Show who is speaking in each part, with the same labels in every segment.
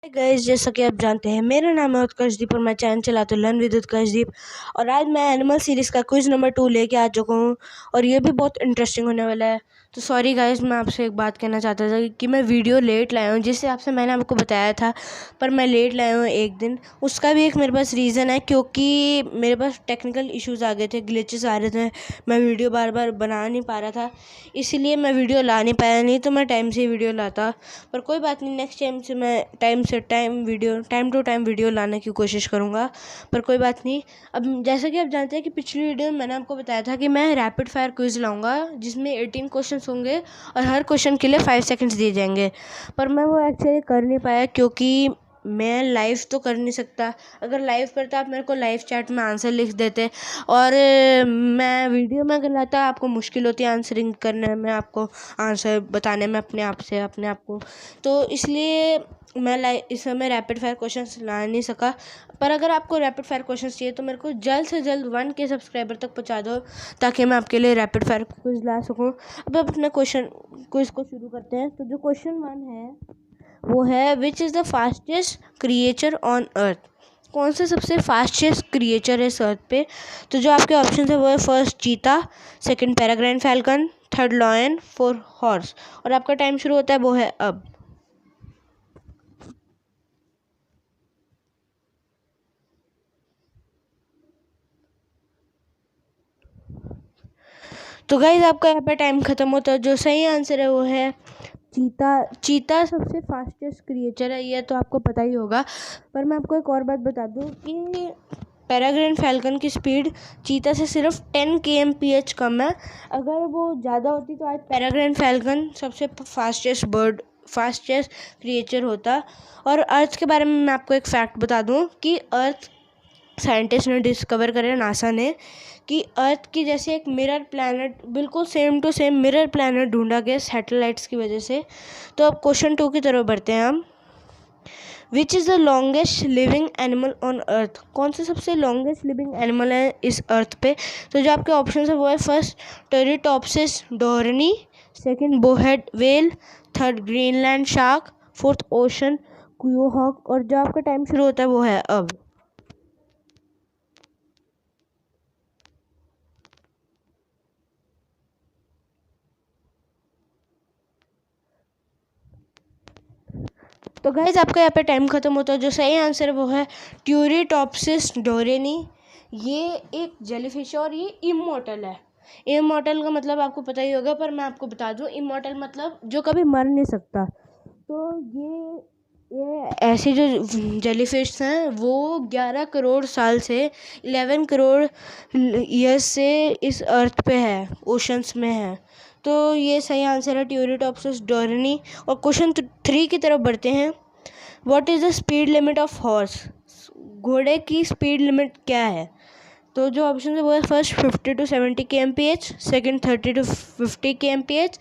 Speaker 1: Guys, जैसा कि आप जानते हैं मेरा नाम है उत्कर्षदीप और मैं चैनल चलाता हूँ लर्न विद उत्कर्षदीप। और आज मैं एनिमल सीरीज़ का क्विज नंबर 2 लेके आ चुका हूँ और ये भी बहुत इंटरेस्टिंग होने वाला है। तो सॉरी गाइस, मैं आपसे एक बात कहना चाहता था कि मैं वीडियो लेट लाया हूँ, जिस हिसाब से मैंने आपको बताया था, पर मैं लेट लाया हूँ एक दिन। उसका भी एक मेरे पास रीज़न है, क्योंकि मेरे पास टेक्निकल इश्यूज़ आ गए थे, ग्लिचेस आ रहे थे, मैं वीडियो बार बार बना नहीं पा रहा था, इसीलिए मैं वीडियो ला नहीं पाया। नहीं तो मैं टाइम से वीडियो लाता, पर कोई बात नहीं, नेक्स्ट टाइम से मैं टाइम टू टाइम वीडियो लाने की कोशिश करूँगा। पर कोई बात नहीं। अब जैसा कि आप जानते हैं कि पिछली वीडियो में मैंने आपको बताया था कि मैं रैपिड फायर क्विज लाऊंगा, जिसमें 18 क्वेश्चन होंगे और हर क्वेश्चन के लिए 5 सेकंड्स दिए जाएंगे। पर मैं वो एक्चुअली कर नहीं पाया, क्योंकि मैं लाइव तो कर नहीं सकता। अगर लाइव करता आप मेरे को लाइव चैट में आंसर लिख देते, और मैं वीडियो में अगर लाता आपको मुश्किल होती है आंसरिंग करने में, आपको आंसर बताने में अपने आप को। तो इसलिए मैं इस समय रैपिड फायर क्वेश्चंस ला नहीं सका। पर अगर आपको रैपिड फायर क्वेश्चंस चाहिए तो मेरे को जल्द से जल्द 1K सब्सक्राइबर तक पहुंचा दो, ताकि मैं आपके लिए रैपिड फायर क्विज ला सकूं। अब अपने क्विज को शुरू करते हैं। तो जो क्वेश्चन 1 है वो है, which is the fastest creature on earth? कौन सा सबसे फास्टेस्ट क्रिएचर है इस अर्थ पे? तो जो आपके ऑप्शन है वो है, फर्स्ट चीता, second peregrine falcon, third lion, fourth horse. और आपका टाइम शुरू होता है वो है अब। तो गाइज आपका यहाँ पे टाइम खत्म होता है। जो सही आंसर है वो है चीता। चीता सबसे फास्टेस्ट क्रिएचर है, ये तो आपको पता ही होगा। पर मैं आपको एक और बात बता दूं कि पैराग्राइन फैल्कन की स्पीड चीता से सिर्फ 10 kmph कम है। अगर वो ज़्यादा होती तो आज पैराग्राइन फैल्कन सबसे फास्टेस्ट क्रिएचर होता। और अर्थ के बारे में मैं आपको एक फैक्ट बता दूं कि अर्थ साइंटिस्ट ने डिस्कवर करे, नासा ने, कि अर्थ की जैसे एक मिरर प्लैनेट, बिल्कुल same to same mirror planet ढूंढा गया सैटेलाइट्स की वजह से। तो अब क्वेश्चन 2 की तरफ बढ़ते हैं हम। विच is the longest living animal on earth? कौन सा सबसे लॉन्गेस्ट लिविंग एनिमल है इस अर्थ पे? तो जो आपके ऑप्शन है वो है, first turritopsis dohrnii, second bowhead whale, third Greenland shark, fourth ocean quahog. और जो आपका टाइम शुरू होता है वो है अब। तो गाइज आपका यहाँ पे टाइम खत्म होता है। जो सही आंसर है वो है ट्यूरिटॉप्सिस डोरेनी। ये एक जेलीफिश है और ये इमॉर्टल है। इमॉर्टल का मतलब आपको पता ही होगा, पर मैं आपको बता दूं, इमॉर्टल मतलब जो कभी मर नहीं सकता। तो ये ऐसे जो जेलीफिश हैं वो 11 करोड़ साल से 11 करोड़ ईयर्स से इस अर्थ पे है, ओशंस में है। तो ये सही आंसर है ट्यूरिटॉप्सिस डोरनी। और क्वेश्चन 3 की तरफ बढ़ते हैं। What is the speed limit of horse? घोड़े की स्पीड लिमिट क्या है? तो जो ऑप्शन है वो है, first 50 to 70 kmph, second 30 to 50 kmph,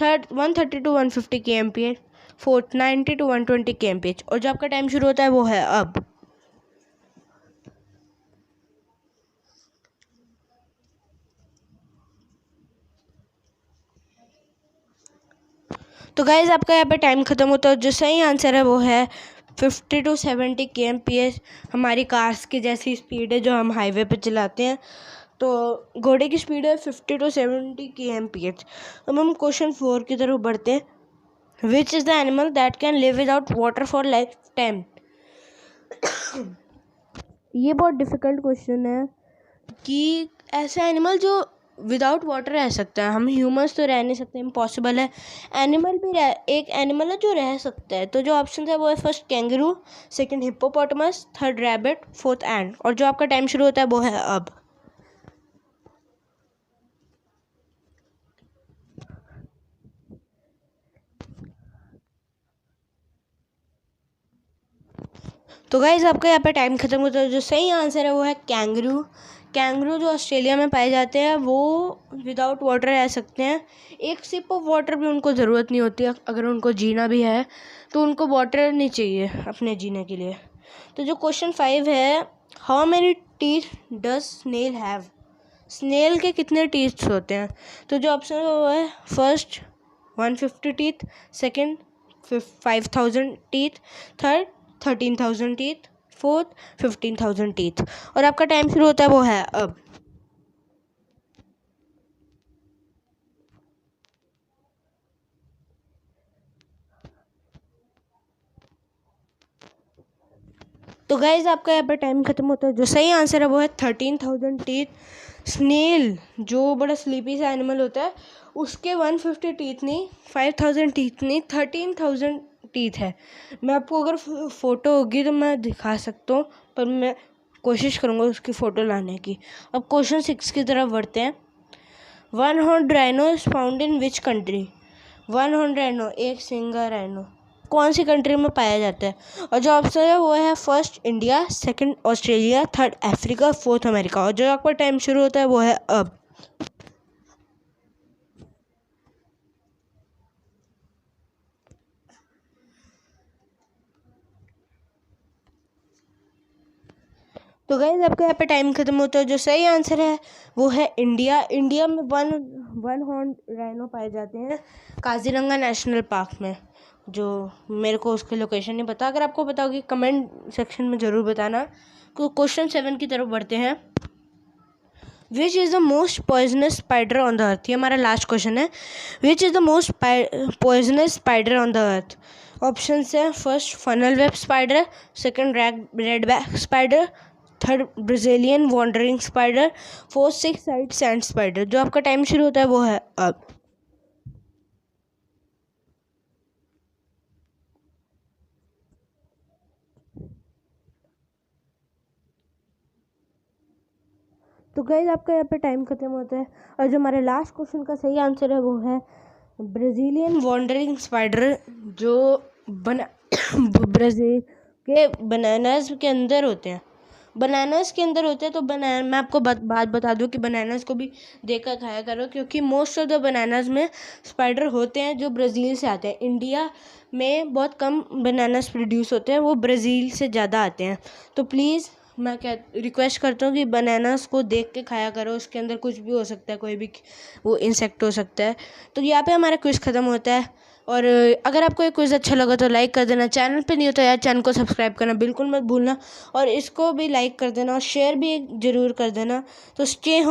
Speaker 1: third 130 to 150 kmph, fourth 90 to 120 kmph। और जो आपका टाइम शुरू होता है वो है अब। तो गाइज आपका यहाँ पे टाइम खत्म होता है। जो सही आंसर है वो है 50 to 70 kmph। हमारी कार्स की जैसी स्पीड है जो हम हाईवे पे चलाते हैं। तो घोड़े की स्पीड है 50 to 70 kmph। अब हम क्वेश्चन 4 की तरफ बढ़ते हैं। Which is the animal that can live without water for life time? ये बहुत डिफ़िकल्ट क्वेश्चन है कि ऐसा एनिमल जो विदाउट वाटर रह सकता है। हम ह्यूमंस तो रह नहीं सकते, इम्पॉसिबल है। एक एनिमल है जो रह सकता है। तो जो ऑप्शन है वो है, first kangaroo, second hippopotamus, third rabbit, fourth ant. और जो आपका टाइम शुरू होता है वो है अब। तो गाइज आपका यहाँ पे टाइम खत्म होता है। जो सही आंसर है वो है कैंगरू। कैंगरू जो ऑस्ट्रेलिया में पाए जाते हैं वो विदाउट वाटर रह सकते हैं। एक सिप ऑफ वाटर भी उनको ज़रूरत नहीं होती है। अगर उनको जीना भी है तो उनको वाटर नहीं चाहिए अपने जीने के लिए। तो जो क्वेश्चन 5 है, how many teeth does snail have? Snail के कितने टीथ होते हैं? तो जो ऑप्शन है वो है, first 150 teeth, second 5000 teeth, third 13,000 teeth, fourth 15,000 teeth. और आपका टाइम शुरू होता है वो है अब। तो गाइज आपका यहाँ पर टाइम खत्म होता है। जो सही आंसर है वो है 13,000 टीथ। स्नेल जो बड़ा स्लीपी सा एनिमल होता है उसके 150 टीथ नहीं, 5,000 टीथ नहीं, 13,000 टीथ है। मैं आपको अगर फ़ोटो होगी तो मैं दिखा सकता हूँ, पर मैं कोशिश करूँगा उसकी फ़ोटो लाने की। अब क्वेश्चन 6 की तरफ बढ़ते हैं। One horn rhino is found in which country? One horn rhino, एक सिंगल राइनो, कौन सी कंट्री में पाया जाता है? और जो ऑप्शन है वो है first India, second Australia, third Africa, fourth America. और जो आपका टाइम शुरू होता है वो है अब। तो गाइस आपका यहाँ पे टाइम खत्म होता है। जो सही आंसर है वो है इंडिया। इंडिया में वन हॉर्न राइनो पाए जाते हैं काजीरंगा नेशनल पार्क में। जो मेरे को उसकी लोकेशन नहीं पता, अगर आपको पता होगी कमेंट सेक्शन में ज़रूर बताना। तो क्वेश्चन 7 की तरफ बढ़ते हैं। Which is the most poisonous spider on the earth? ये हमारा लास्ट क्वेश्चन है। Which is the most poisonous spider on the earth? Option है first funnel web spider, second red back spider, third Brazilian wandering spider, fourth six side sand spider. जो आपका time शुरू होता है वो है अब। तो गाइस आपका यहाँ पे टाइम खत्म होता है। और जो हमारे लास्ट क्वेश्चन का सही आंसर है वो है ब्राज़ीलियन वॉन्डरिंग स्पाइडर, जो ब्राज़ील के बनानास के अंदर होते हैं। बनानास के अंदर होते हैं तो मैं आपको बात बता दूं कि बनानास को भी देखकर खाया करो, क्योंकि मोस्ट ऑफ द बनानास में स्पाइडर होते हैं जो ब्राज़ील से आते हैं। इंडिया में बहुत कम बनानास प्रोड्यूस होते हैं, वो ब्राज़ील से ज़्यादा आते हैं। तो प्लीज़ मैं रिक्वेस्ट करता हूँ कि बनानास को देख के खाया करो, उसके अंदर कुछ भी हो सकता है, कोई भी वो इंसेक्ट हो सकता है। तो यहाँ पे हमारा क्विज़ ख़त्म होता है। और अगर आपको ये क्विज़ अच्छा लगा तो लाइक कर देना, चैनल पे नहीं हो तो यार चैनल को सब्सक्राइब करना बिल्कुल मत भूलना, और इसको भी लाइक कर देना और शेयर भी ज़रूर कर देना। तो स्टे